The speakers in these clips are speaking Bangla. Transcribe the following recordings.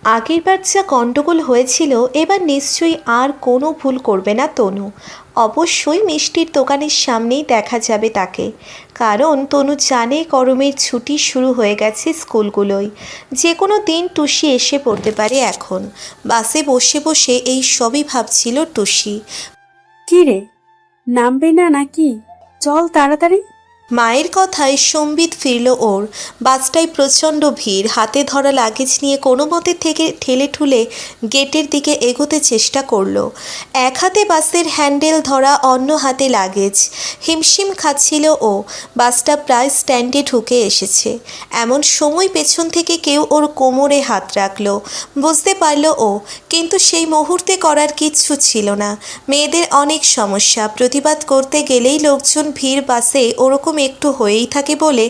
আগেরবার যা গণ্ডগোল হয়েছিল এবার নিশ্চয়ই আর কোনো ভুল করবে না তনু। অবশ্যই মিষ্টির দোকানের সামনেই দেখা যাবে তাকে, কারণ তনু জানে গরমের ছুটি শুরু হয়ে গেছে স্কুলগুলোয়। যে কোনো দিন টুসি এসে পড়তে পারে এখন। বাসে বসে বসে এই সবই ভাবছিল টুসি। কি রে, নামবে না নাকি? চল তাড়াতাড়ি। মায়ের কথায় সম্বিত ফিরল ওর। বাসটায় প্রচণ্ড ভিড়। হাতে ধরা লাগেজ নিয়ে কোনো মতে থেকে ঠেলে ঠুলে গেটের দিকে এগোতে চেষ্টা করলো। এক হাতে বাসের হ্যান্ডেল ধরা, অন্য হাতে লাগেজ। হিমশিম খাচ্ছিল ও। বাসটা প্রায় স্ট্যান্ডে ঢুকে এসেছে। এমন সময় পেছন থেকে কেউ ওর কোমরে হাত রাখলো। বুঝতে পারল ও, কিন্তু সেই মুহূর্তে করার কিচ্ছু ছিল না। মেয়েদের অনেক সমস্যা, প্রতিবাদ করতে গেলেই লোকজন ভিড় বাসে ওরকম একটু হয়েই থাকে বলে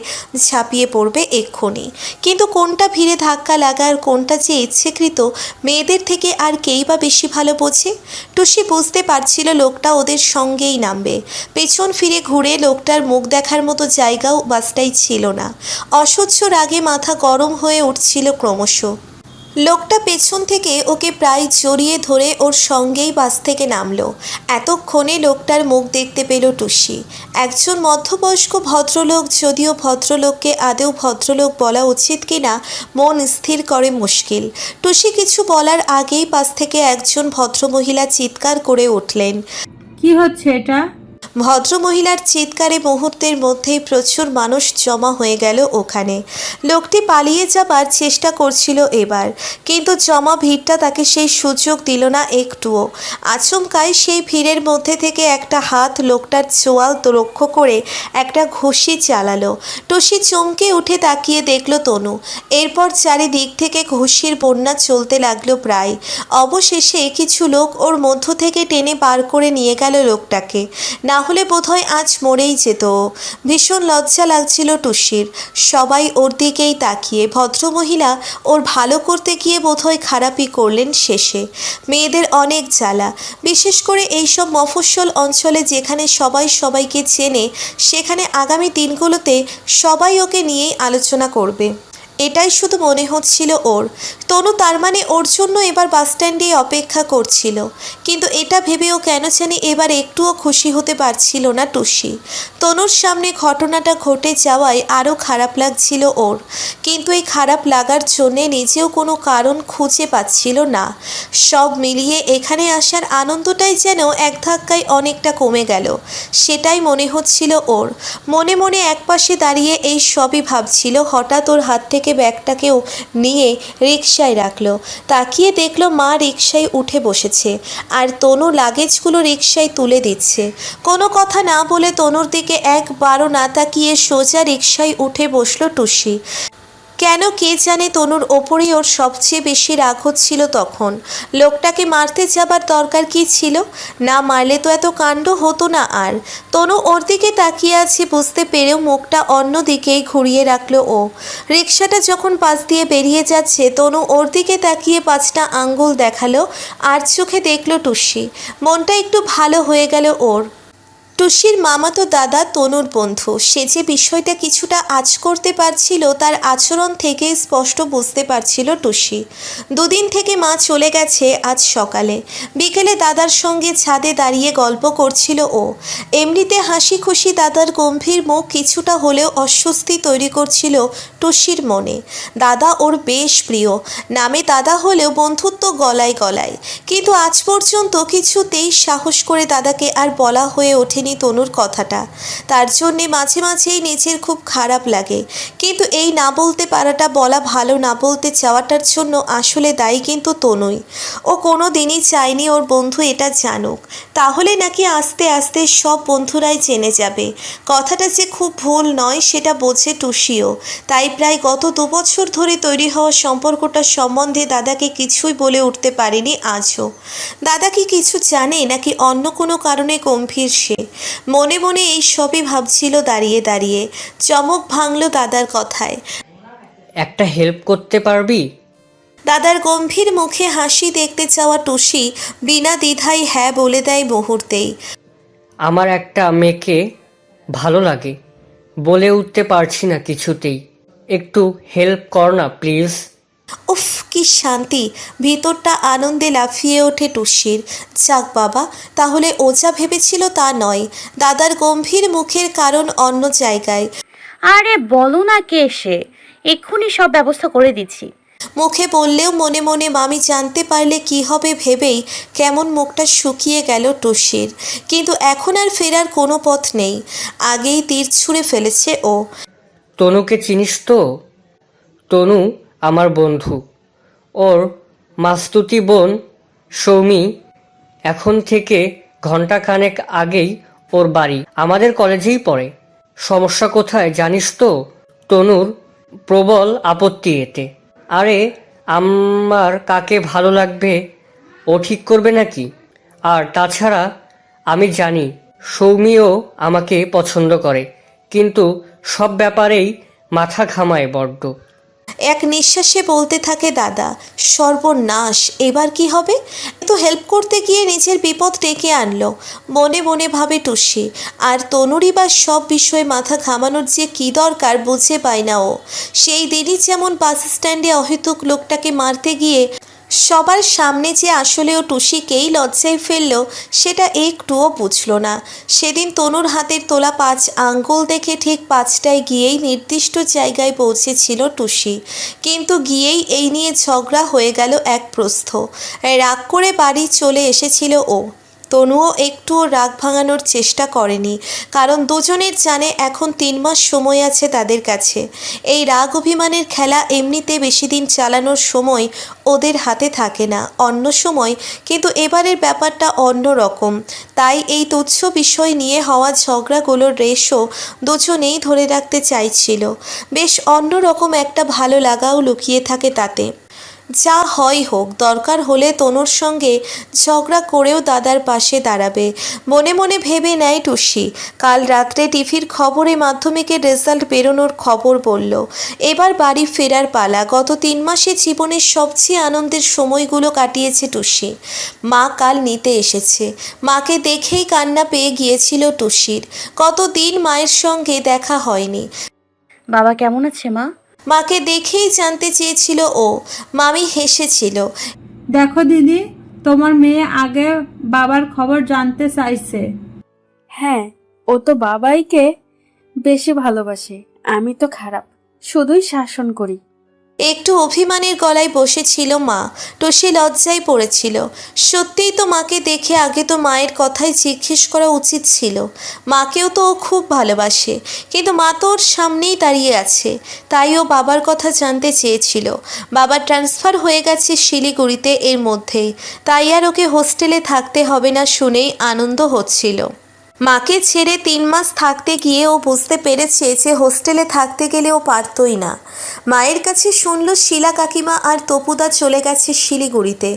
ঝাঁপিয়ে পড়বে এক্ষুনি। কিন্তু কোনটা ভিড়ে ধাক্কা লাগা আর কোনটা যে ইচ্ছেকৃত, মেয়েদের থেকে আর কেই বা বেশি ভালো বোঝে? টুসি বুঝতে পারছিল লোকটা ওদের সঙ্গেই নামবে। পেছন ফিরে ঘুরে লোকটার মুখ দেখার মতো জায়গাও বাসটাই ছিল না। অসহ্য রাগে মাথা গরম হয়ে উঠছিল ক্রমশ। লোকটা পেছন থেকে ওকে প্রায় জড়িয়ে ধরে ওর সঙ্গেই বাস থেকে নামলো। এতক্ষণে লোকটার মুখ দেখতে পেল টুসি। একজন মধ্যবয়স্ক ভদ্রলোক, যদিও ভদ্রলোককে আদৌ ভদ্রলোক বলা উচিত কিনা মন স্থির করে মুশকিল। টুসি কিছু বলার আগেই পাশ থেকে একজন ভদ্রমহিলা চিৎকার করে উঠলেন। কি হচ্ছে এটা? ভদ্রমহিলার চিৎকারে মুহূর্তের মধ্যেই প্রচুর মানুষ জমা হয়ে গেল ওখানে। লোকটি পালিয়ে যাবার চেষ্টা করছিল এবার, কিন্তু জমা ভিড়টা তাকে সেই সুযোগ দিল না একটুও। আচমকায় সেই ভিড়ের মধ্যে থেকে একটা হাত লোকটার চোয়াল লক্ষ্য করে একটা ঘুষি চালালো। টুসি চমকে উঠে তাকিয়ে দেখল তনু। এরপর চারিদিক থেকে ঘুষির বন্যা চলতে লাগলো প্রায়। অবশেষে কিছু লোক ওর মধ্য থেকে টেনে বার করে নিয়ে গেল লোকটাকে। না হলে বোধহয় আজ মরেই যেত। ভীষণ লজ্জা লাগছিল টুসির। সবাই ওর দিকেই তাকিয়ে। ভদ্রমহিলা ওর ভালো করতে গিয়ে বোধহয় খারাপই করলেন শেষে। মেয়েদের অনেক জ্বালা, বিশেষ করে এইসব মফস্বল অঞ্চলে যেখানে সবাই সবাইকে চেনে। সেখানে আগামী দিনগুলোতে সবাই ওকে নিয়েই আলোচনা করবে, এটাই শুধু মনে হচ্ছিল ওর। তনু তার মানে ওর জন্য এবার বাসস্ট্যান্ডে অপেক্ষা করছিল, কিন্তু এটা ভেবেও কেন জানি এবার একটুও খুশি হতে পারছিল না টুসি। তনুর সামনে ঘটনাটা ঘটে যাওয়ায় আরও খারাপ লাগছিল ওর, কিন্তু এই খারাপ লাগার জন্যে নিজেও কোনো কারণ খুঁজে পাচ্ছিল না। সব মিলিয়ে এখানে আসার আনন্দটাই যেন এক ধাক্কায় অনেকটা কমে গেল, সেটাই মনে হচ্ছিল ওর। মনে মনে একপাশে দাঁড়িয়ে এই সবই ভাবছিল, হঠাৎ ওর হাত থেকে ব্যাগটাকেও নিয়ে রিকশায় রাখলো। তাকিয়ে দেখলো মা রিকশায় উঠে বসেছে, আর তনু লাগেজগুলো রিকশায় তুলে দিচ্ছে। কোনো কথা না বলে তনুর দিকে একবারও না তাকিয়ে সোজা রিকশায় উঠে বসলো টুসি। কেন কে জানে তনুর ওপরেই ওর সবচেয়ে বেশি রাগ হচ্ছিল তখন। লোকটাকে মারতে যাবার দরকার কি ছিল? না মারলে তো এত কাণ্ড হতো না আর। তনু ওর দিকে তাকিয়ে আছে বুঝতে পেরেও মুখটা অন্য দিকেই ঘুরিয়ে রাখলো ও। রিকশাটা যখন পাশ দিয়ে বেরিয়ে যাচ্ছে তনু ওর দিকে তাকিয়ে 5টা আঙ্গুল দেখালো, আর চোখে দেখলো টুসি। মনটা একটু ভালো হয়ে গেল ওর। টুসির মামাতো দাদা তনুর বন্ধু, সে যে বিষয়টা কিছুটা আঁচ করতে পারছিল তার আচরণ থেকে স্পষ্ট বুঝতে পারছিল টুসি। দুদিন থেকে মা চলে গেছে আজ সকালে। বিকেলে দাদার সঙ্গে ছাদে দাঁড়িয়ে গল্প করছিল ও। এমনিতে হাসি খুশি দাদার গম্ভীর মুখ কিছুটা হলেও অস্বস্তি তৈরি করছিল টুসির মনে। দাদা ওর বেশ প্রিয়, নামে দাদা হলেও বন্ধুত্ব গলায় গলায়। কিন্তু আজ পর্যন্ত কিছুতেই সাহস করে দাদাকে আর বলা হয়ে ওঠেনি তনুর কথাটা। তার জন্যে মাঝে মাঝেই নিজের খুব খারাপ লাগে, কিন্তু এই না বলতে পারাটা, বলা ভালো না বলতে চাওয়াটার জন্য আসলে দায়ী কিন্তু তনুই। ও কোনো দিনই চায়নি ওর বন্ধু এটা জানুক, তাহলে নাকি আস্তে আস্তে সব বন্ধুরাই জেনে যাবে। কথাটা যে খুব ভুল নয় সেটা বোঝে টুসিও। তাই প্রায় গত 2 বছর ধরে তৈরি হওয়া সম্পর্কটার সম্বন্ধে দাদাকে কিছুই বলে উঠতে পারেনি আজও। দাদা কি কিছু জানে নাকি অন্য কোনো কারণে গম্ভীর সে? মনে মনে এই সবই ভাবছিল দাঁড়িয়ে দাঁড়িয়ে। চমক ভাঙল দাদার কথায়। একটা হেল্প করতে পারবি? দাদার গম্ভীর মুখে হাসি দেখতে চাওয়া টুসি বিনা দ্বিধায় হ্যাঁ বলে দেয় মুহূর্তেই। আমার একটা মেয়েকে ভালো লাগে, বলে উঠতে পারছি না কিছুতেই। একটু হেল্প কর না প্লিজ। উফ, কি শান্তি! ভিতরটা আনন্দে লাফিয়ে ওঠে টুসির। যাক বাবা, তাহলে ও যা ভেবেছিল তা নয়। দাদার গম্ভীর মুখের কারণ অন্য জায়গায়। আরে বলো না কে সে, এক্ষুনি সব ব্যবস্থা করে দিচ্ছি। মুখে বললেও মনে মনে মামি জানতে পারলে কি হবে ভেবেই কেমন মুখটা শুকিয়ে গেল টুসির। কিন্তু এখন আর ফেরার কোনো পথ নেই। আগেই তীর ছুঁড়ে ফেলেছে ও। তনুকে চিনিস তো? তনু আমার বন্ধু। ওর মাস্তুতি বোন সৌমি। এখন থেকে ঘন্টাখানেক আগেই ওর বাড়ি আমাদের কলেজেই পড়ে। সমস্যা কোথায় জানিস তো? তনুর প্রবল আপত্তি এতে। আরে আমার কাকে ভালো লাগবে ও ঠিক করবে নাকি? আর তাছাড়া আমি জানি সৌমিও আমাকে পছন্দ করে, কিন্তু সব ব্যাপারেই মাথা ঘামায় বড্ড। এক নিঃশ্বাসে বলতে থাকে দাদা, সর্বনাশ, এবার কি হবে? তো হেল্প করতে গিয়ে নিজের বিপদ ডেকে আনলো, মনে মনে ভাবে টুসি। আর তনুরই বা সব বিষয়ে মাথা ঘামানোর যে কী দরকার বুঝে পায় না ও। সেই দিনই যেমন বাস স্ট্যান্ডে অহেতুক লোকটাকে মারতে গিয়ে সবার সামনে যে আসলেও টুসিকেই লজ্জায় ফেললো, সেটা একটুও বুঝলো না। সেদিন তনুর হাতের তোলা 5 আঙ্গুল দেখে ঠিক 5টায় গিয়েই নির্দিষ্ট জায়গায় পৌঁছেছিল টুসি। কিন্তু গিয়েই এই নিয়ে ঝগড়া হয়ে গেল এক প্রস্থ। রাগ করে বাড়ি চলে এসেছিল ও। তনুও একটুও রাগ ভাঙানোর চেষ্টা করেনি, কারণ দুজনের জানে এখন 3 মাস সময় আছে তাদের কাছে। এই রাগ অভিমানের খেলা এমনিতে বেশি দিন চালানোর সময় ওদের হাতে থাকে না অন্য সময়, কিন্তু এবারের ব্যাপারটা অন্য রকম। তাই এই তুচ্ছ বিষয় নিয়ে হওয়া ঝগড়াগুলোর রেশও দুজনেই ধরে রাখতে চাইছিল। বেশ অন্য রকম একটা ভালো লাগাও লুকিয়ে থাকে তাতে। যা হয় হোক, দরকার হলে তনুর সঙ্গে ঝগড়া করেও দাদার পাশে দাঁড়াবে মনে মনে ভেবে নেয় টুসি। কাল রাত্রে টিভির খবরে মাধ্যমিকের রেজাল্ট বেরোনোর খবর বলল এবার বাড়ি ফেরার পালা। গত 3 মাসে জীবনের সবচেয়ে আনন্দের সময়গুলো কাটিয়েছে টুসি। মা কাল নিতে এসেছে। মাকে দেখেই কান্না পেয়ে গিয়েছিল টুসির। কতদিন মায়ের সঙ্গে দেখা হয়নি। বাবা কেমন আছে মা? মাকে দেখেই জানতে চেয়েছিল ও। মামি হেসেছিল। দেখো দিদি, তোমার মেয়ে আগে বাবার খবর জানতে চাইছে। হ্যাঁ, ও তো বাবাইকে বেশি ভালোবাসে। আমি তো খারাপ, শুধুই শাসন করি। একটু অভিমানের গলায় বসেছিল মা। টুসি লজ্জায় পড়েছিল। সত্যিই তো মাকে দেখে আগে তো মায়ের কথাই জিজ্ঞেস করা উচিত ছিল। মাকেও তো ও খুব ভালোবাসে, কিন্তু মা তো ওর সামনেই দাঁড়িয়ে আছে। তাই ও বাবার কথা জানতে চেয়েছিল। বাবার ট্রান্সফার হয়ে গেছে শিলিগুড়িতে এর মধ্যেই, তাই আর ওকে হোস্টেলে থাকতে হবে না শুনেই আনন্দ হচ্ছিল। মাকে ছেড়ে 3 মাস থাকতে গিয়ে ও বুঝতে পেরেছে যে হোস্টেলে থাকতে গেলে ও পারতই না। মায়ের কাছে শুনল শিলা কাকিমা আর তপুদা চলে গেছে শিলিগুড়িতে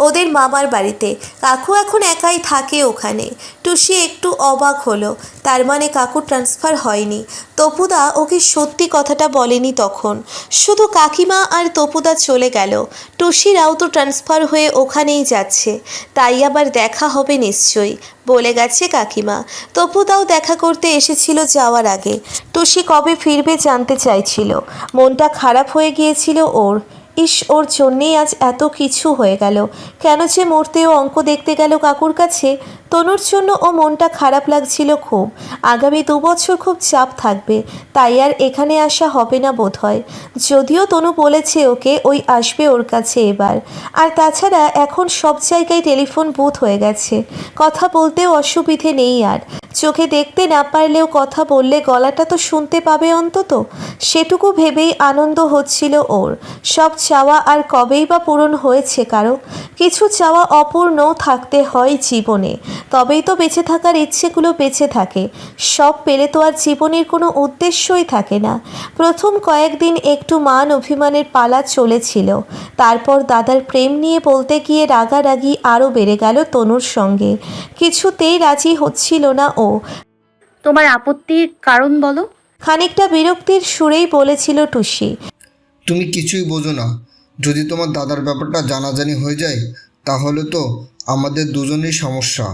ওদের মামার বাড়িতে। কাকু এখন একাই থাকে ওখানে। টুসি একটু অবাক হলো। তার মানে কাকু ট্রান্সফার হয়নি। তপুদা ওকে সত্যি কথাটা বলেনি তখন, শুধু কাকিমা আর তপুদা চলে গেল। টুসিরাও তো ট্রান্সফার হয়ে ওখানেই যাচ্ছে, তাই আবার দেখা হবে নিশ্চয়ই, বলে গেছে কাকিমা। তপুদাও দেখা করতে এসেছিল যাওয়ার আগে। টুসি কবে ফিরবে জানতে চাইছিল। মনটা খারাপ হয়ে গিয়েছিল ওর। ইস, ওর জন্যেই আজ এত কিছু হয়ে গেল। কেন যে মরতেও অঙ্ক দেখতে গেল কাকুর কাছে। তনুর জন্য ও মনটা খারাপ লাগছিল খুব। আগামী 2 বছর খুব চাপ থাকবে, তাই আর এখানে আসা হবে না বোধহয়। যদিও তনু বলেছে ওকে ওই আসবে ওর কাছে এবার। আর তাছাড়া এখন সব জায়গায় টেলিফোন বুথ হয়ে গেছে, কথা বলতেও অসুবিধে নেই আর। চোখে দেখতে না পারলেও কথা বললে গলাটা তো শুনতে পাবে অন্তত, সেটুকু ভেবেই আনন্দ হচ্ছিল ওর। সব চাওয়া আর কবেই বা পূরণ হয়েছে কারো? কিছু চাওয়া অপূর্ণ থাকতে হয় জীবনে, তবেই তো বেঁচে থাকার ইচ্ছেগুলো বেঁচে থাকে। সব পেলে তো আর জীবনের কোনো উদ্দেশ্যই থাকে না। প্রথম কয়েকদিন একটু মান অভিমানের পালা চলেছিল, তারপর দাদার প্রেম নিয়ে বলতে গিয়ে রাগারাগি আরও বেড়ে গেল তনুর সঙ্গে। কিছুতেই রাজি হচ্ছিল না ও। তোমার আপত্তির কারণ বলো। খানিকটা বিরক্তির সুরেই বলেছিল টুসি। তুমি কিছুই বোঝো না। যদি তোমার দাদার ব্যাপারটা জানাজানি হয়ে যায় তাহলে তো আমাদের দুজনেরই সমস্যা।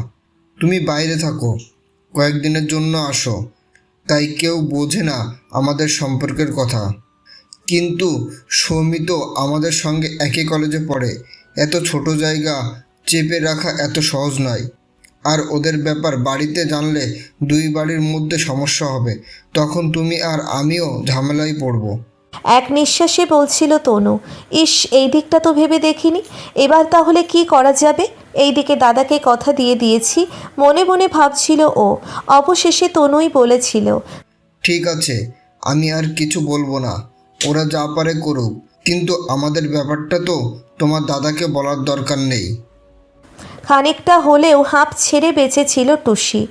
তুমি বাইরে থাকো, কয়েকদিনের জন্য আসো, তাই কেউ বোঝে না আমাদের সম্পর্কের কথা। কিন্তু সৌমি তো আমাদের সঙ্গে একই কলেজে পড়ে, এত ছোট জায়গা চেপে রাখা এত সহজ নয়। আর ওদের ব্যাপার বাড়িতে জানলে দুই বাড়ির মধ্যে সমস্যা হবে, তখন তুমি আর আমিও ঝামেলায় পড়ব। এক নিঃশ্বাসে বলছিল তনু। ইস, এই দিকটা তো ভেবে দেখিনি। এবার তাহলে কি করা যাবে? এইদিকে দাদাকে কথা দিয়ে দিয়েছি, মনে মনে ভাবছিল ও। অবশেষে তনুই বলেছিল, ঠিক আছে, আমি আর কিছু বলবো না, ওরা যা পারে করুক, কিন্তু আমাদের ব্যাপারটা তো তোমার দাদাকে বলার দরকার নেই। খানিকটা হলেও হাঁপ ছেড়ে বেঁচেছিল টুসি।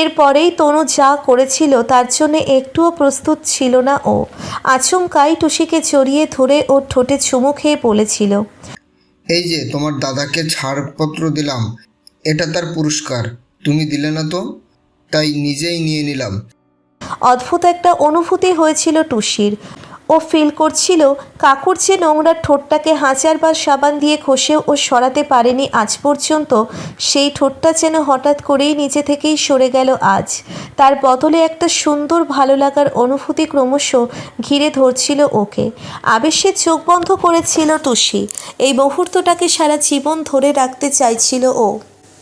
এরপরেই তনু যা করেছিল তার জন্য একটুও প্রস্তুত ছিল না ও। আচমকাই টুসিকে জড়িয়ে ধরে ওর ঠোঁটে চুমু খেয়ে বলেছিল, এই যে তোমার দাদাকে ছাড়পত্র দিলাম, এটা তার পুরস্কার, তুমি দিলে না তো, তাই নিজেই নিয়ে নিলাম। অদ্ভুত একটা অনুভূতি হয়েছিল টুসির। ও ফিল করছিল কাকুর যে নোংরা ঠোঁটটাকে হাজারবার সাবান দিয়ে ঘষেও ও সরাতে পারেনি আজ পর্যন্ত, সেই ঠোঁটটা যেন হঠাৎ করেই নিজে থেকেই সরে গেল আজ। তার বদলে একটা সুন্দর ভালো লাগার অনুভূতি ক্রমশ ঘিরে ধরছিল ওকে। আবেশে চোখ বন্ধ করেছিল টুসি। এই মুহূর্তটাকে সারা জীবন ধরে রাখতে চাইছিল ও।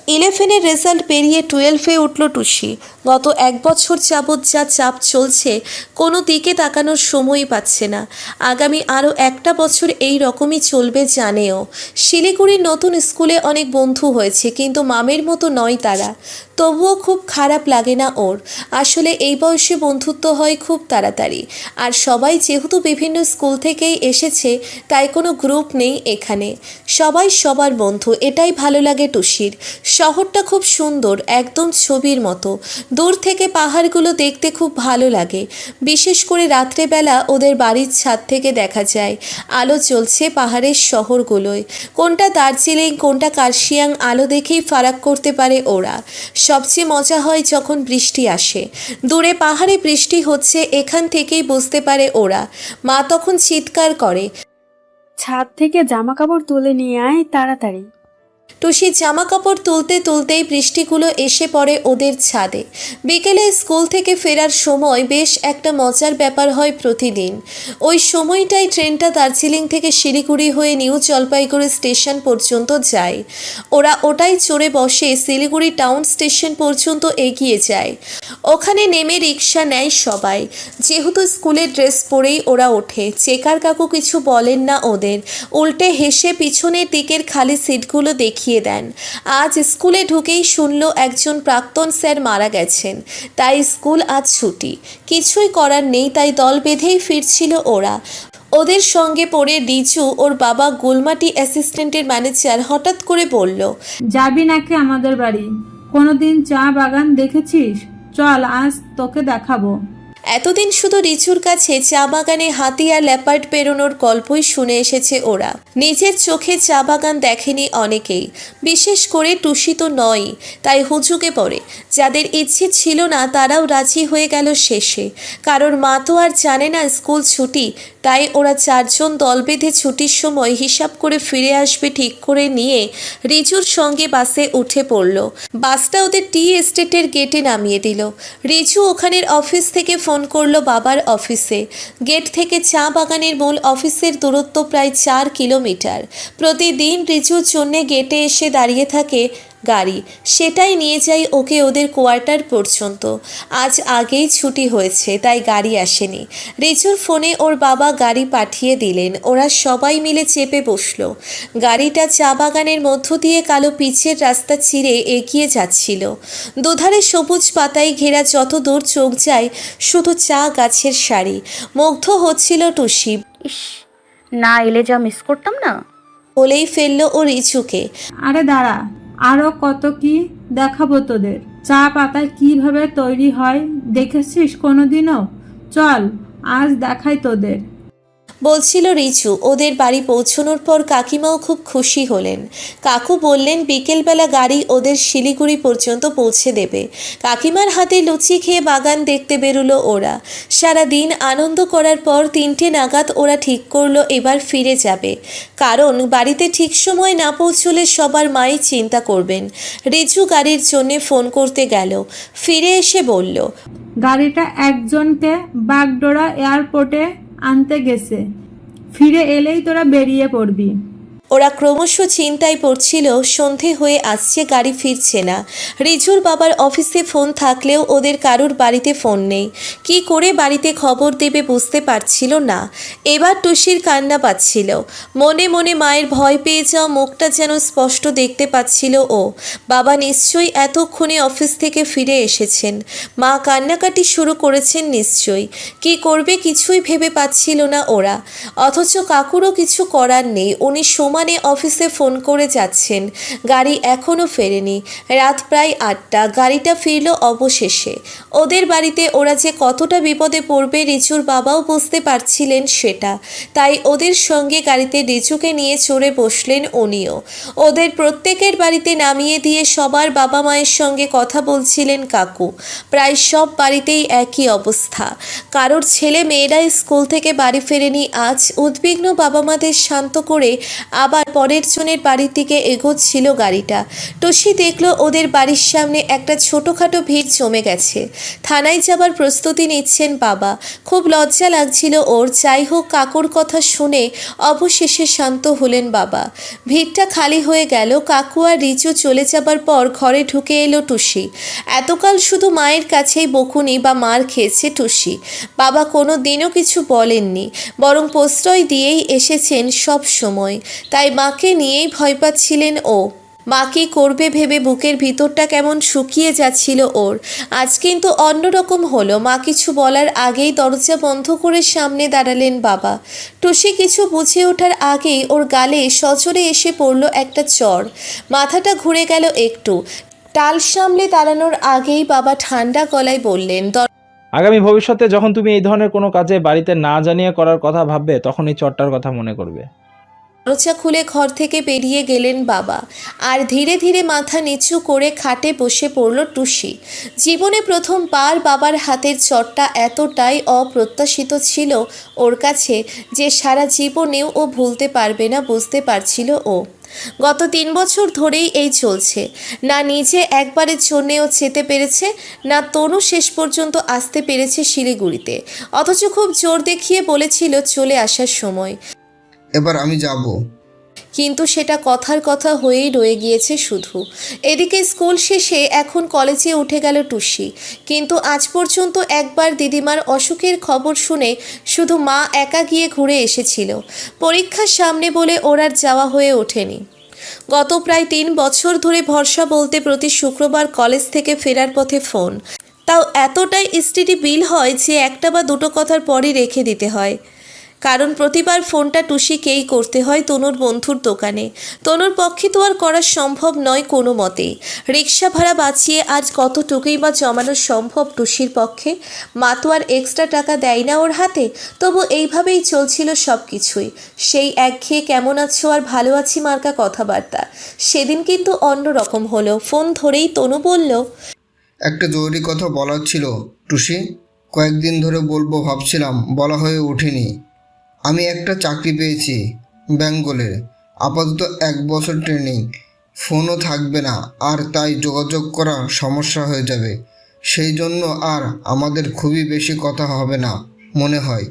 11-এর রেজাল্ট পেরিয়ে 12-এ উঠল টুসি। গত 1 বছর যাবৎ যা চাপ চলছে, কোনো দিকে তাকানোর সময়ই পাচ্ছে না। আগামী আরও একটা বছর এই রকমই চলবে জানেও। শিলিগুড়ির নতুন স্কুলে অনেক বন্ধু হয়েছে, কিন্তু মামের মতো নয় তারা। তবুও খুব খারাপ লাগে না ওর। আসলে এই বয়সে বন্ধুত্ব হয় খুব তাড়াতাড়ি। আর সবাই যেহেতু বিভিন্ন স্কুল থেকেই এসেছে, তাই কোনো গ্রুপ নেই এখানে। সবাই সবার বন্ধু, এটাই ভালো লাগে টুসির। শহরটা খুব সুন্দর, একদম ছবির মতো। দূর থেকে পাহাড়গুলো দেখতে খুব ভালো লাগে। বিশেষ করে রাত্রেবেলা ওদের বাড়ির ছাদ থেকে দেখা যায় আলো জ্বলছে পাহাড়ের শহরগুলোয়। কোনটা দার্জিলিং, কোনটা কার্শিয়াং, আলো দেখেই ফারাক করতে পারে ওরা। সবচেয়ে মজা হয় যখন বৃষ্টি আসে। দূরে পাহাড়ে বৃষ্টি হচ্ছে, এখান থেকেই বুঝতে পারে ওরা। মা তখন চিৎকার করে, ছাদ থেকে জামা কাপড় তুলে নিয়ে আয় তাড়াতাড়ি। টুসি জামা কাপড় তুলতে তুলতেই বৃষ্টিগুলো এসে পড়ে ওদের ছাদে। বিকেলে স্কুল থেকে ফেরার সময় বেশ একটা মজার ব্যাপার হয় প্রতিদিন। ওই সময়টাই ট্রেনটা দার্জিলিং থেকে শিলিগুড়ি হয়ে নিউ জলপাইগুড়ি স্টেশন পর্যন্ত যায়। ওরা ওটাই চড়ে বসে শিলিগুড়ি টাউন স্টেশন পর্যন্ত এগিয়ে যায়। ওখানে নেমে রিক্সা নেয় সবাই। যেহেতু স্কুলের ড্রেস পরেই ওরা ওঠে, চেকার কাকু কিছু বলেন না ওদের, উল্টে হেসে পিছনের দিকের খালি সিটগুলো দেখিয়ে দেন। আজ স্কুলে ঢুকেই শুনল একজন প্রাক্তন স্যার মারা গেছেন, তাই স্কুল আজ ছুটি। কিছুই করার নেই, তাই দল বেঁধেই ফিরছিল ওরা। ওদের সঙ্গে পড়ে রিজু, ওর বাবা গুলমাটি অ্যাসিস্ট্যান্টের ম্যানেজার, হঠাৎ করে বলল, যাবি নাকি আমাদের বাড়ি? কোনোদিন চা বাগান দেখেছিস? চল, আজ তোকে দেখাবো। এতদিন শুধু রিচুর কাছে চা বাগানে হাতি আর লেপার্ড পেরোনোর গল্পই শুনে এসেছে ওরা। নিজের চোখে চা বাগান দেখেনি অনেকেই, বিশেষ করে টুসি তো নয়। তাই হুজুকে পড়ে। যাদের ইচ্ছে ছিল না তারাও রাজি হয়ে গেল শেষে। কারোর মা তো আর জানে না স্কুল ছুটি, তাই ওরা 4 জন দল বেঁধে ছুটির সময় হিসাব করে ফিরে আসবে ঠিক করে নিয়ে রিজুর সঙ্গে বাসে উঠে পড়ল। বাসটা ওদের টি এস্টেটের গেটে নামিয়ে দিল। রিজু ওখানের অফিস থেকে ফোন করলো বাবার অফিসে। গেট থেকে চা বাগানের মূল অফিসের দূরত্ব প্রায় 4 কিলোমিটার। প্রতিদিন রিজুর জন্যে গেটে এসে দাঁড়িয়ে থাকে গাড়ি, সেটাই নিয়ে যায় ওকে ওদের কোয়ার্টার পর্যন্ত। আজ আগেই ছুটি হয়েছে, তাই গাড়ি আসেনি। রিজুর ফোনে ওর বাবা গাড়ি পাঠিয়ে দিলেন। ওরা সবাই মিলে চেপে বসলো। গাড়িটা চা বাগানের মধ্য দিয়ে কালো পিচের রাস্তা চিরে এগিয়ে যাচ্ছিল। দুধারে সবুজ পাতায় ঘেরা, যত দূর চোখ যায় শুধু চা গাছের সারি। মুগ্ধ হচ্ছিল টুসি। ইস, না এলে যা মিস করতাম না। বলেই ফেলল ও রিচুকে, আরে দাঁড়া, আরো কত কি দেখাবো তোদের। চা পাতা কিভাবে তৈরি হয় দেখেছিস কোনোদিনও? চল, আজ দেখাই তোদের। বলছিল রিচু। ওদের বাড়ি পৌঁছানোর পর কাকিমাও খুব খুশি হলেন। কাকু বললেন বিকেলবেলা গাড়ি ওদের শিলিগুড়ি পর্যন্ত পৌঁছে দেবে। কাকিমার হাতে লুচি খেয়ে বাগান দেখতে বেরোলো ওরা। সারা দিন আনন্দ করার পর 3টে নাগাদ ওরা ঠিক করলো এবার ফিরে যাবে, কারণ বাড়িতে ঠিক সময় না পৌঁছলে সবার মাই চিন্তা করবেন। রিচু গাড়ির জন্যে ফোন করতে গেল, ফিরে এসে বলল, গাড়িটা একজনকে বাগডোরা এয়ারপোর্টে আনতে গেছে, ফিরে এলেই তোরা বেরিয়ে পড়বি। ওরা ক্রমশ চিন্তায় পড়ছিল, সন্ধে হয়ে আসছে, গাড়ি ফিরছে না। রিজুর বাবার অফিসে ফোন থাকলেও ওদের কারুর বাড়িতে ফোন নেই। কি করে বাড়িতে খবর দেবে বুঝতে পারছিল না। এবার টুসির কান্না পাচ্ছিল। মনে মনে মায়ের ভয় পেয়ে যাওয়া মুখটা যেন স্পষ্ট দেখতে পাচ্ছিল ও। বাবা নিশ্চয়ই এতক্ষণে অফিস থেকে ফিরে এসেছেন। মা কান্নাকাটি শুরু করেছেন নিশ্চয়ই। কি করবে কিছুই ভেবে পাচ্ছিল না ওরা। অথচ কাকুরও কিছু করার নেই। উনি সমানে অফিসে ফোন করে যাচ্ছেন। গাড়ি এখনও ফেরেনি। রাত প্রায় 8টা। গাড়িটা ফিরল অবশেষে। ওদের বাড়িতে ওরা যে কতটা বিপদে পড়বে রিচুর বাবাও বুঝতে পারছিলেন সেটা। তাই ওদের সঙ্গে গাড়িতে রিচুকে নিয়ে চড়ে বসলেন উনিও। ওদের প্রত্যেকের বাড়িতে নামিয়ে দিয়ে সবার বাবা মায়ের সঙ্গে কথা বলছিলেন কাকু। প্রায় সব বাড়িতেই একই অবস্থা। কারোর ছেলে মেয়েরা স্কুল থেকে বাড়ি ফেরেনি আজ। উদ্বিগ্ন বাবা মাদের শান্ত করে আবার পরের জনের বাড়ির দিকে এগোচ্ছিল গাড়িটা। টুসি দেখলো ওদের বাড়ির সামনে একটা ছোটোখাটো ভিড় জমে গেছে। থানায় যাবার প্রস্তুতি নিচ্ছেন বাবা। খুব লজ্জা লাগছিল ওর। যাই হোক, কাকুর কথা শুনে অবশেষে শান্ত হলেন বাবা। ভিড়টা খালি হয়ে গেল। কাকু আর রিচু চলে যাবার পর ঘরে ঢুকে এলো টুসি। এতকাল শুধু মায়ের কাছেই বকুনি বা মার খেয়েছে টুসি। বাবা কোনো দিনও কিছু বলেননি, বরং প্রশ্রয় দিয়েই এসেছেন সব সময়। তাই মাকে নিয়েই ভয় পাচ্ছিলেন ও। মা কী করবে ভেবে বুকের ভিতরটা কেমন শুকিয়ে যাচ্ছিল ওর। আজ কিন্তু অন্যরকম হলো। মা কিছু বলার আগেই দরজা বন্ধ করে সামনে দাঁড়ালেন বাবা। টুসি কিছু বুঝে ওঠার আগেই ওর গালে সজোরে এসে পড়ল একটা চড়। মাথাটা ঘুরে গেল একটু। টাল সামলে দাঁড়ানোর আগেই বাবা ঠান্ডা গলায় বললেন, আগামী ভবিষ্যতে যখন তুমি এই ধরনের কোনো কাজে বাড়িতে না জানিয়ে করার কথা ভাববে, তখন এই চটটার কথা মনে করবে। দরজা খুলে ঘর থেকে বেরিয়ে গেলেন বাবা। আর ধীরে ধীরে মাথা নিচু করে খাটে বসে পড়ল টুসি। জীবনে প্রথমবার বাবার হাতের চটটা এতটাই অপ্রত্যাশিত ছিল ওর কাছে যে সারা জীবনেও ও ভুলতে পারবে না, বুঝতে পারছিল ও। গত 3 বছর ধরেই এই চলছে। না নিজে একবারের জন্যেও যেতে পেরেছে, না তনু শেষ পর্যন্ত আসতে পেরেছে শিলিগুড়িতে। অথচ খুব জোর দেখিয়ে বলেছিল চলে আসার সময়। এবার আমি যাব। কিন্তু সেটা কথার কথা হয়েই রয়ে গিয়েছে শুধু। এদিকে স্কুল শেষে এখন কলেজে উঠে গেল টুসি। কিন্তু আজ পর্যন্ত একবার দিদিমার অসুখের খবর শুনে শুধু মা একা গিয়ে ঘুরে এসেছিল। পরীক্ষার সামনে বলে ওর আর যাওয়া হয়ে ওঠেনি। গত প্রায় 3 বছর ধরে ভরসা বলতে প্রতি শুক্রবার কলেজ থেকে ফেরার পথে ফোন। তাও এতটাই এসটিডি বিল হয় যে একটা বা দুটো কথার পরই রেখে দিতে হয়। কারণ প্রতিবার ফোনটা টুসিকেই করতে হয় তনুর বন্ধুর দোকানে। তনুর পক্ষে তো আর করা সম্ভব নয় কোনো মতেই। রিক্সা ভাড়া বাঁচিয়ে আজ কতটুকুই বা জমানো সম্ভব টুসির পক্ষে। মা তো আর এক্সট্রা টাকা দেয় না ওর হাতে। তবু এইভাবেই চলছিল সব কিছুই। সেই একঘেয়ে কেমন আছো আর ভালো আছি মার্কা কথাবার্তা। সেদিন কিন্তু অন্য রকম হলো। ফোন ধরেই তনু বলল, একটা জরুরি কথা বলার ছিল টুসি। কয়েকদিন ধরে বলবো ভাবছিলাম, বলা হয়ে ওঠেনি। আমি একটা চাকরি পেয়েছি বেঙ্গলে। আপাতত 1 বছর ট্রেনিং। ফোনও থাকবে না আর, তাই যোগাযোগ করা সমস্যা হয়ে যাবে। সেই জন্য আর আমাদের খুবই বেশি কথা হবে না মনে হয়।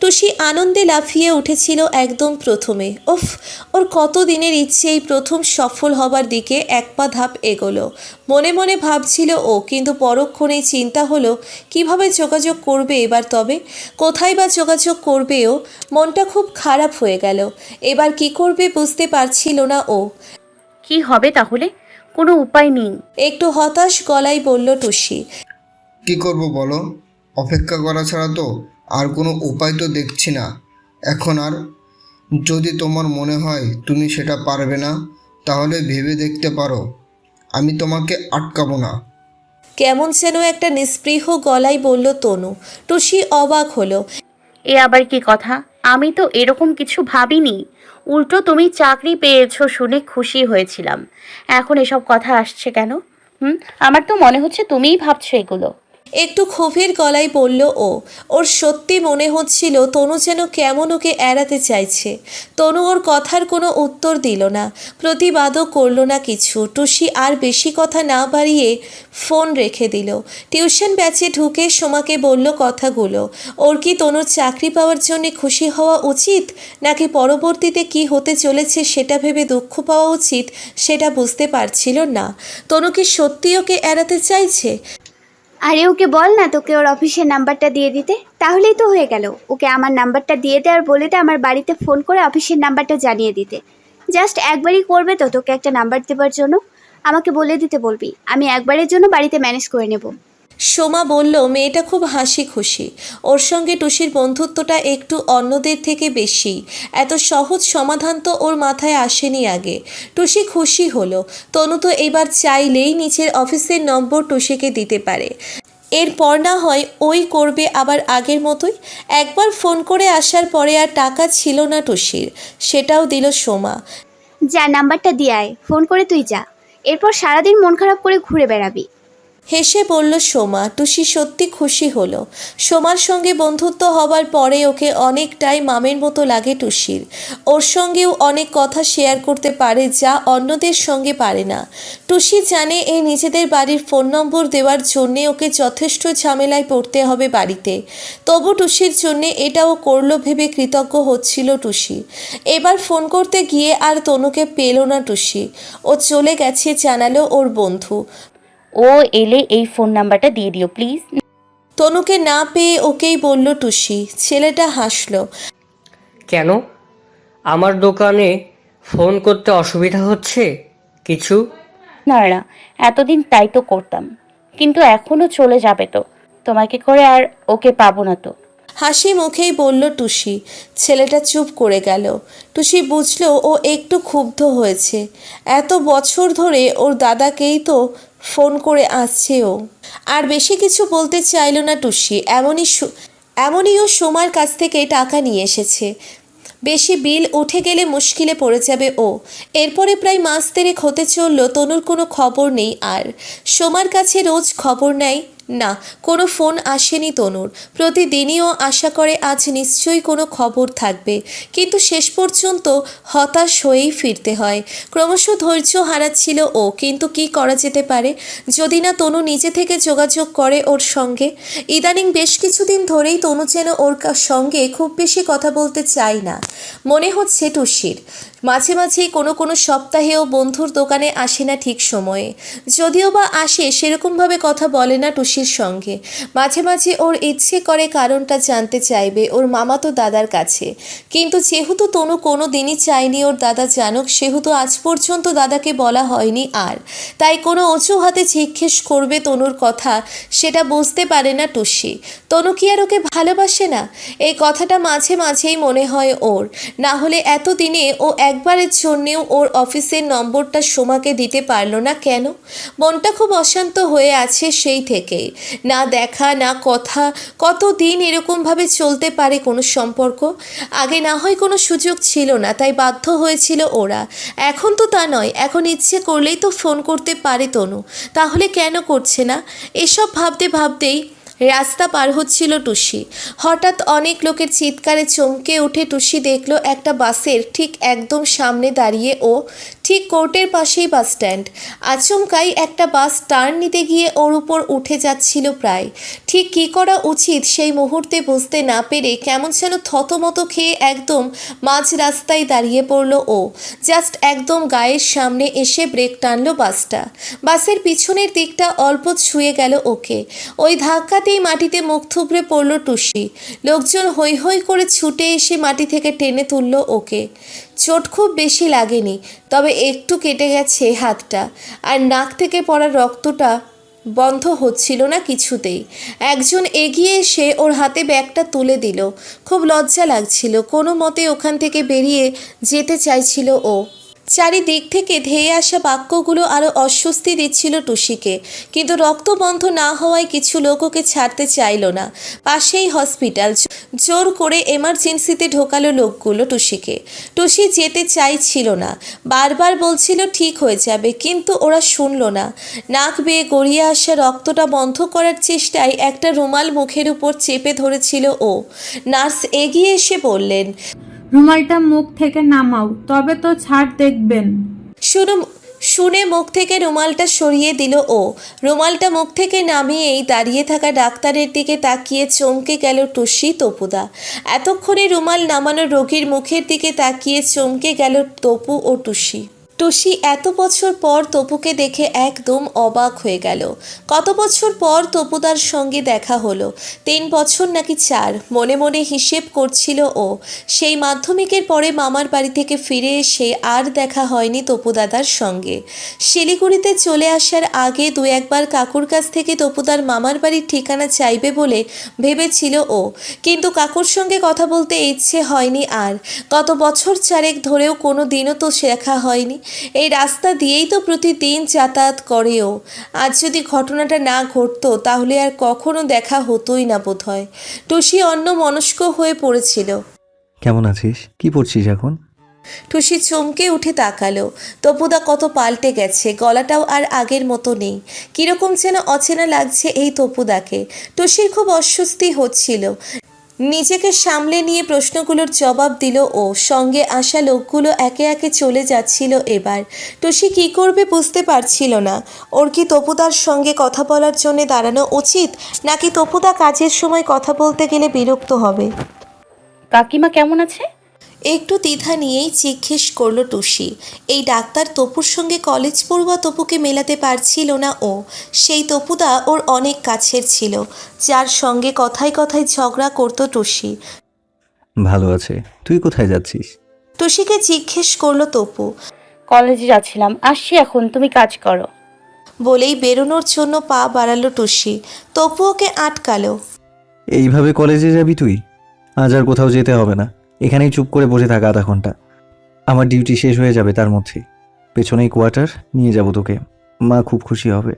টুসি আনন্দে লাফিয়ে উঠেছিল একদম প্রথমে। ওফ, ওর কত দিনের ইচ্ছে এই প্রথম সফল হবার দিকে 1 পা ধাপ এগোলো। মনে মনে ভাবছিল ও, কিন্তু পরক্ষণেই চিন্তা হলো কিভাবে যোগাযোগ করবে এবার। তবে কোথায় বা যোগাযোগ করবে ও? মনটা খুব খারাপ হয়ে গেল। এবার কি করবে বুঝতে পারছিল না ও। কি হবে তাহলে? কোনো উপায় নেই। একটু হতাশ গলায় বলল টুসি। কি করব বলো? অপেক্ষা করা ছাড়া তো আর কোনো উপায় তো দেখছি না এখন আর। যদি তোমার মনে হয় তুমি সেটা পারবে না, তাহলে ভেবে দেখতে পারো। আমি তোমাকে আটকাবো না। কেমন যেন একটা নিস্পৃহ গলায় বলল তনু। টুসি অবাক হলো। এ আবার কি কথা? আমি তো এরকম কিছু ভাবিনি। উল্টো তুমি চাকরি পেয়েছো শুনে খুশি হয়েছিলাম। এখন এসব কথা আসছে কেন? আমার তো মনে হচ্ছে তুমিই ভাবছো এগুলো। একটু ক্ষোভের গলায় বলল ও। ওর সত্যি মনে হচ্ছিল তনু যেন কেমন ওকে এড়াতে চাইছে। তনু ওর কথার কোনো উত্তর দিল না, প্রতিবাদও করল না কিছু। টুসি আর বেশি কথা না বাড়িয়ে ফোন রেখে দিল। টিউশন ব্যাচে ঢুকে সোমাকে বলল কথাগুলো। ওর কি তনুর চাকরি পাওয়ার জন্য খুশি হওয়া উচিত, নাকি পরবর্তীতে কি হতে চলেছে সেটা ভেবে দুঃখ পাওয়া উচিত সেটা বুঝতে পারছিল না। তনু কি সত্যি ওকে এড়াতে চাইছে? আরে ওকে বল না তোকে ওর অফিসের নাম্বারটা দিয়ে দিতে, তাহলেই তো হয়ে গেল। ওকে আমার নাম্বারটা দিয়ে দে আর বলে দে আমার বাড়িতে ফোন করে অফিসের নাম্বারটা জানিয়ে দিতে। জাস্ট একবারই করবে তো তোকে একটা নাম্বার দেবার জন্য। আমাকে বলে দিতে বলবি, আমি একবারের জন্য বাড়িতে ম্যানেজ করে নেব। সোমা বলল মেয়েটা খুব হাসি খুশি। ওর সঙ্গে টুসির বন্ধুত্বটা একটু অন্যদের থেকে বেশি। এত সহজ সমাধান তো ওর মাথায় আসেনি আগে। টুসি খুশি হলো। তনু তো এবার চাইলেই নিচের অফিসের নম্বর টুসিকে দিতে পারে। এরপর না হয় ওই করবে আবার আগের মতোই। একবার ফোন করে আসার পরে আর টাকা ছিল না টুসির, সেটাও দিল সোমা। যা নাম্বারটা দিয়ে আয়, ফোন করে তুই যা। এরপর সারাদিন মন খারাপ করে ঘুরে বেড়াবি। হেসে বলল সোমা। টুসি সত্যি খুশি হলো। সোমার সঙ্গে বন্ধুত্ব হবার পরে ওকে অনেকটাই মামের মতো লাগে টুসির। ওর সঙ্গেও অনেক কথা শেয়ার করতে পারে যা অন্যদের সঙ্গে পারে না। টুসি জানে এই নিজেদের বাড়ির ফোন নম্বর দেওয়ার জন্যে ওকে যথেষ্ট ঝামেলায় পড়তে হবে বাড়িতে। তবু টুসির জন্যে এটাও করলো ভেবে কৃতজ্ঞ হচ্ছিল টুসি। এবার ফোন করতে গিয়ে আর তনুকে পেল না টুসি। ও চলে গেছে জানালো ওর বন্ধু। ও এলে এই ফোন নাম্বারটা দিয়ে দিও প্লিজ। তনুকে না পেয়ে ওকেই বলল টুসি। ছেলেটা হাসলো। কেন? আমার দোকানে ফোন করতে অসুবিধা হচ্ছে কিছু? না না, এতদিন তাই তো করতাম, কিন্তু এখনো চলে যাবে তো, তোমাকে করে আর ওকে পাবো না তো। হাসি মুখেই বলল টুসি। ছেলেটা চুপ করে গেল। টুসি বুঝলো ও একটু ক্ষুব্ধ হয়েছে। এত বছর ধরে ওর দাদাকেই তো ফোন করে আসছে ও। আর বেশি কিছু বলতে চাইল না টুসি। এমনই ও সোমার কাছ থেকে টাকা নিয়ে এসেছে। বেশি বিল উঠে গেলে মুশকিলে পড়ে যাবে ও। এরপরে প্রায় মাস 3 হতে চলল, তনুর কোনো খবর নেই আর। সোমার কাছে রোজ খবর নেয় না, কোনো ফোন আসেনি তনুর। প্রতিদিনই ও আশা করে আজ নিশ্চয়ই কোনো খবর থাকবে, কিন্তু শেষ পর্যন্ত হতাশ হয়েই ফিরতে হয়। ক্রমশ ধৈর্য হারাচ্ছিল ও, কিন্তু কি করা যেতে পারে যদি না তনু নিজে থেকে যোগাযোগ করে ওর সঙ্গে। ইদানিং বেশ কিছুদিন ধরেই তনু যেন ওর সঙ্গে খুব বেশি কথা বলতে চায় না মনে হচ্ছে টুসির। মাঝে মাঝেই কোনো সপ্তাহেও বন্ধুর দোকানে আসে না ঠিক সময়ে। যদিও বা আসে সেরকমভাবে কথা বলে না টুসির সঙ্গে। মাঝে মাঝে ওর ইচ্ছে করে কারণটা জানতে চাইবে ওর মামাতো দাদার কাছে, কিন্তু যেহেতু তনু কোনো দিনই চায়নি ওর দাদা জানুক, সেহেতু আজ পর্যন্ত দাদাকে বলা হয়নি আর। তাই কোনো অজুহাতে জিজ্ঞেস করবে তনুর কথা সেটা বুঝতে পারে না টুসি। তনু কি আর ওকে ভালোবাসে না? এই কথাটা মাঝে মাঝেই মনে হয় ওর। না হলে এতদিনে ও একবারের জন্যেও ওর অফিসের নম্বরটা সোমাকে দিতে পারলো না কেন? মনটা খুব অশান্ত হয়ে আছে সেই থেকেই। না দেখা না কথা, কতদিন এরকমভাবে চলতে পারে কোনো সম্পর্ক? আগে না হয় কোনো সুযোগ ছিল না তাই বাধ্য হয়েছিল ওরা, এখন তো তা নয়। এখন ইচ্ছে করলেই তো ফোন করতে পারে তনু, তাহলে কেন করছে না? এসব ভাবতে ভাবতেই রাস্তা পার হচ্ছিল টুসি। হঠাৎ অনেক লোকের চিৎকারে চমকে উঠে টুসি দেখল একটা বাসের ঠিক একদম সামনে দাঁড়িয়ে ও। ঠিক কোর্টের পাশেই বাস স্ট্যান্ড। আচমকাই একটা বাস টার্ন নিতে গিয়ে ওর উপর উঠে যাচ্ছিল প্রায়। ঠিক কী করা উচিত সেই মুহূর্তে বুঝতে না পেরে কেমন যেন থতমত খেয়ে একদম মাঝ রাস্তায় দাঁড়িয়ে পড়ল ও। জাস্ট একদম গায়ের সামনে এসে ব্রেক টানলো বাসটা। বাসের পিছনের দিকটা অল্প ছুঁয়ে গেল ওকে। ওই ধাক্কাতেই মাটিতে মুখ থুবড়ে পড়ল টুসি। লোকজন হৈ হৈ করে ছুটে এসে মাটি থেকে টেনে তুলল ওকে। চোট খুব বেশি লাগেনি, তবে একটু কেটে গেছে হাতটা, আর নাক থেকে পড়া রক্তটা বন্ধ হচ্ছিল না কিছুতেই। একজন এগিয়ে এসে ওর হাতে ব্যাগটা তুলে দিল। খুব লজ্জা লাগছিল, কোনো মতে ওখান থেকে বেরিয়ে যেতে চাইছিল ও। চারিদিক থেকে ধেয়ে আসা বাক্যগুলো আরও অস্বস্তি দিচ্ছিল টুসিকে, কিন্তু রক্ত বন্ধ না হওয়ায় কিছু লোক ওকে ছাড়তে চাইল না। পাশেই হসপিটাল, জোর করে এমার্জেন্সিতে ঢোকালো লোকগুলো টুসিকে। টুসি যেতে চাইছিল না, বারবার বলছিল ঠিক হয়ে যাবে, কিন্তু ওরা শুনল না। নাক বেয়ে গড়িয়ে আসা রক্তটা বন্ধ করার চেষ্টায় একটা রুমাল মুখের উপর চেপে ধরেছিল ও। নার্স এগিয়ে এসে বললেন, রুমালটা মুখ থেকে নামাও, তবে তো ছাড় দেখবেন। শুনে মুখ থেকে রুমালটা সরিয়ে দিল ও। রুমালটা মুখ থেকে নামিয়েই দাঁড়িয়ে থাকা ডাক্তারের দিকে তাকিয়ে চমকে গেল টুসি, তপুদা। এতক্ষণে রুমাল নামানো রোগীর মুখের দিকে তাকিয়ে চমকে গেল তপু ও টুসি। টুসি এত বছর পর তপুকে দেখে একদম অবাক হয়ে গেল। কত বছর পর তপুদার সঙ্গে দেখা হলো, 3 বছর নাকি 4, মনে মনে হিসেব করছিল ও। সেই মাধ্যমিকের পরে মামার বাড়ি থেকে ফিরে এসে আর দেখা হয়নি তপুদাদার সঙ্গে। শিলিগুড়িতে চলে আসার আগে 2-1বার কাকুর কাছ থেকে তপুদার মামার বাড়ির ঠিকানা চাইবে বলে ভেবেছিল ও, কিন্তু কাকুর সঙ্গে কথা বলতে ইচ্ছে হয়নি আর। গত বছর 4 ধরেও কোনো দিনও তো দেখা হয়নি। এই রাস্তা দিয়েই তো প্রতিদিন যাতায়াত করেও। আজ যদি ঘটনাটা না ঘটতো তাহলে আর কখনো দেখা হতোই না বোধহয়। টুসি অন্যমনস্ক হয়ে পড়েছিল। কেমন আছিস? কি পড়ছিস এখন? টুসি চমকে উঠে তাকালো। তপুদা কত পাল্টে গেছে, গলাটাও আর আগের মতো নেই। কীরকম যেন অচেনা লাগছে এই তপুদাকে। টুসির খুব অস্বস্তি হচ্ছিল। নিজেকে সামলে নিয়ে প্রশ্নগুলোর জবাব দিল ও। সঙ্গে আসা লোকগুলো একে একে চলে যাচ্ছিল এবার। টুসি কী করবে বুঝতে পারছিল না। ওর কি তপুদার সঙ্গে কথা বলার জন্য দাঁড়ানো উচিত, নাকি তপুদা কাজের সময় কথা বলতে গেলে বিরক্ত হবে? কাকিমা কেমন আছে? একটু দ্বিধা নিয়েই জিজ্ঞেস করলো টুসি। এই ডাক্তার তপুর সঙ্গে কলেজ পড়ুয়া তপুকে মেলাতে পারছিল না ও। সেই তপুদা ওর অনেক কাছের ছিল, যার সঙ্গে কথায় কথায় ঝগড়া করতো টুসি। ভালো আছে। তুই কোথায় যাচ্ছিস? টুসিকে জিজ্ঞেস করলো তপু। কলেজে যাচ্ছিলাম, আসছি এখন, তুমি কাজ করো। বলেই বেরোনোর জন্য পা বাড়ালো টুসি। তপু ওকে আটকালো। এইভাবে কলেজে যাবি তুই? আজ আর কোথাও যেতে হবে না, এখানেই চুপ করে বসে থাকা আধা ঘন্টা। আমার ডিউটি শেষ হয়ে যাবে তার মধ্যে। পেছনেই কোয়ার্টার, নিয়ে যাব তোকে। মা খুব খুশি হবে।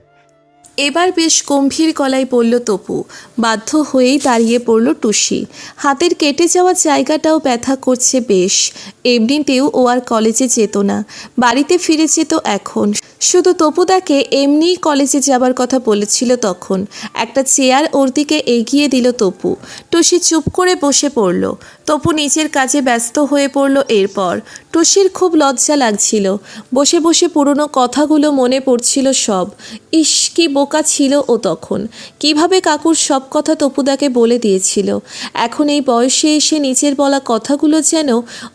এবার বেশ গম্ভীর গলায় বলল তপু। বাধ্য হয়েই দাঁড়িয়ে পড়ল টুসি। হাতের কেটে যাওয়া জায়গাটাও ব্যথা করছে বেশ। এমনিতেও ও আর কলেজে যেত না, বাড়িতে ফিরে যেত এখন। শুধু তপুদাকে এমনিই কলেজে যাবার কথা বলেছিল তখন। একটা চেয়ার ওর দিকে এগিয়ে দিল তপু। টুসি চুপ করে বসে পড়ল। তপু নিজের কাজে ব্যস্ত হয়ে পড়ল এরপর। টুসির খুব লজ্জা লাগছিল। বসে বসে পুরনো কথাগুলো মনে পড়ছিল সব। ইস, কি বোকা ছিল ও তখন। কিভাবে কাকুর সব কথা তপুদাকে বলে দিয়েছিল। এখন এই বয়সে এসে নিজের বলা কথাগুলো যেন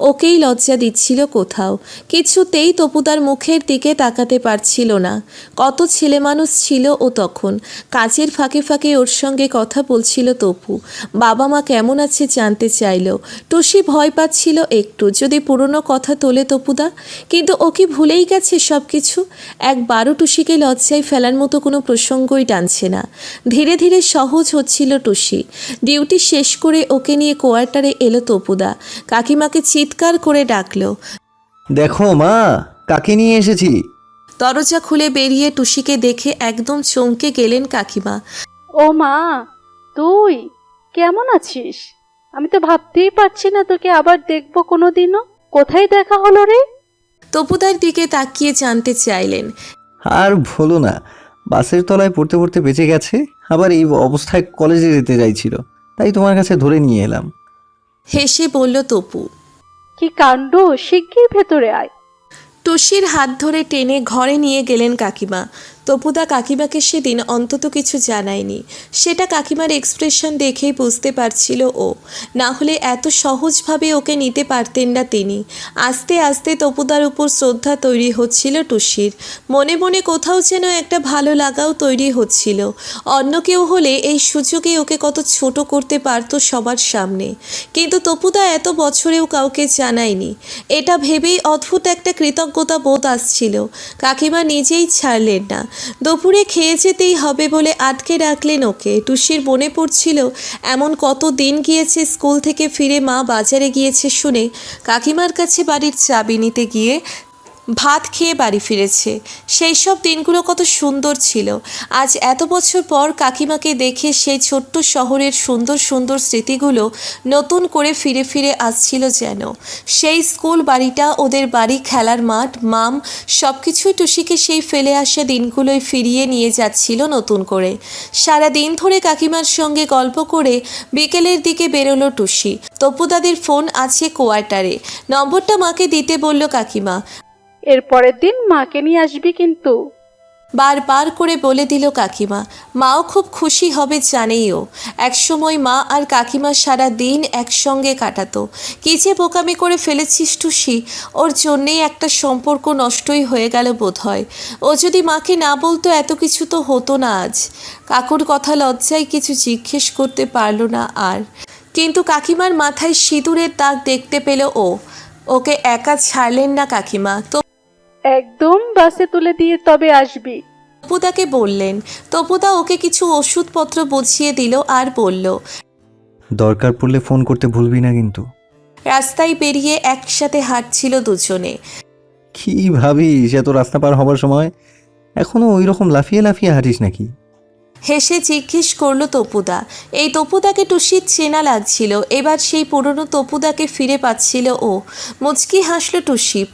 ওকেই লজ্জা দিচ্ছিল কোথাও। কিছুতেই তপুদার মুখের দিকে তাকাতে পারছিল না। কত ছেলে মানুষ ছিল ও তখন। কাজের ফাঁকে ফাঁকে ওর সঙ্গে কথা বলছিল তপু। বাবা মা কেমন আছে জানতে চাইল। টুসি ভয় পাচ্ছিল একটু, যদি পুরনো কথা তোলে তপুদা। কিন্তু ও কি ভুলেই গেছে সব কিছু? একবারও টুসিকে লজ্জায় ফেলার মতো কোনো প্রসঙ্গই টানছে না। ধীরে ধীরে সহজ হচ্ছিল টুসি। ডিউটি শেষ করে ওকে নিয়ে কোয়ার্টারে এলো তপুদা। কাকিমাকে চিৎকার করে ডাকলো, দেখো মা, কাকে নিয়ে এসেছি। দরজা খুলে বেরিয়ে টুসিকে দেখে একদম চমকে গেলেন কাকিমা। ও মা, তুই কেমন আছিস? আমি তো ভাবতেই পারছি না তোকে আবার দেখবো কোনোদিনও। কোথায় দেখা হলো রে? তপুদার দিকে তাকিয়ে জানতে চাইলেন। আর বলো না, বাসের তলায় পড়তে পড়তে বেঁচে গেছে, আবার এই অবস্থায় কলেজে যেতে চাইছিল, তাই তোমার কাছে ধরে নিয়ে এলাম। হেসে বলল তপু। কি কাণ্ড! শিগগির ভেতরে আয়। টুসির হাত ধরে টেনে ঘরে নিয়ে গেলেন কাকিমা। তপুদা কাকিমাকে সেদিন অন্তত কিছু জানায়নি, সেটা কাকিমার এক্সপ্রেশন দেখেই বুঝতে পারছিল ও। না হলে এত সহজভাবে ওকে নিতে পারতেন না তিনি। আস্তে আস্তে তপুদার উপর শ্রদ্ধা তৈরি হচ্ছিল টুসির। মনে মনে কোথাও যেন একটা ভালো লাগাও তৈরি হচ্ছিল। অন্য কেউ হলে এই সুযোগে ওকে কত ছোট করতে পারতো সবার সামনে, কিন্তু তপুদা এত বছরেও কাউকে জানায়নি। এটা ভেবেই অদ্ভুত একটা কৃতজ্ঞতা বোধ আসছিল। কাকিমা নিজেই ছাড়লেন না। দুপুরে খেয়ে যেতেই হবে বলে আটকে রাখলেন ওকে। টুসির মনে পড়ছিল এমন কত দিন গিয়েছে স্কুল থেকে ফিরে মা বাজারে গিয়েছে শুনে কাকিমার কাছে বাড়ির চাবি নিতে গিয়ে ভাত খেয়ে বাড়ি ফিরেছে। সেই সব দিনগুলো কত সুন্দর ছিল। আজ এত বছর পর কাকিমাকে দেখে সেই ছোট্ট শহরের সুন্দর সুন্দর স্মৃতিগুলো নতুন করে ফিরে ফিরে আসছিল যেন। সেই স্কুল বাড়িটা, ওদের বাড়ি, খেলার মাঠ, মাম সব কিছুই টুসিকে সেই ফেলে আসা দিনগুলোই ফিরিয়ে নিয়ে যাচ্ছিল নতুন করে। সারা দিন ধরে কাকিমার সঙ্গে গল্প করে বিকেলের দিকে বেরোলো টুসি। তপুদাদের ফোন আছে কোয়ার্টারে, নম্বরটা মাকে দিতে বলল কাকিমা। এর পরের দিন মাকে নিয়ে আসবি কিন্তু। বারবার করে বলে দিল কাকিমা। মাও খুব খুশি হবে জানেইও। একসময় মা আর কাকিমা সারা দিন একসঙ্গে কাটাতো। কী যে বোকামি করে ফেলেছিস টুসি, ওর জন্যেই একটা সম্পর্ক নষ্টই হয়ে গেল বোধহয়। ও যদি মাকে না বলতো এত কিছু তো হতো না আজ। কাকুর কথা লজ্জায় কিছু জিজ্ঞেস করতে পারল না আর। কিন্তু কাকিমার মাথায় সিঁদুরের দাগ দেখতে পেল ও। ওকে একা ছাড়লেন না কাকিমা। তো একদম বাসে তুলে দিয়ে তবে আসবি। তপুদাকে বললেন। তপুদা ওকে কিছু ওষুধপত্র বুঝিয়ে দিল আর বলল, দরকার পড়লে ফোন করতে ভুলবি না কিন্তু। রাস্তায় বেরিয়ে একসাথে হাঁটছিল দুজনে। কি ভাবিস এত রাস্তা পার হবার সময়? এখনো ওই রকম লাফিয়ে লাফিয়ে হাঁটিস নাকি? হেসে জিজ্ঞেস করলো তপুদা। এই তপুদাকে টুসির চেনা লাগছিল। এবার সেই পুরনো তপুদাকে ফিরে পাচ্ছিল ও। মুচকি হাসল টুসি।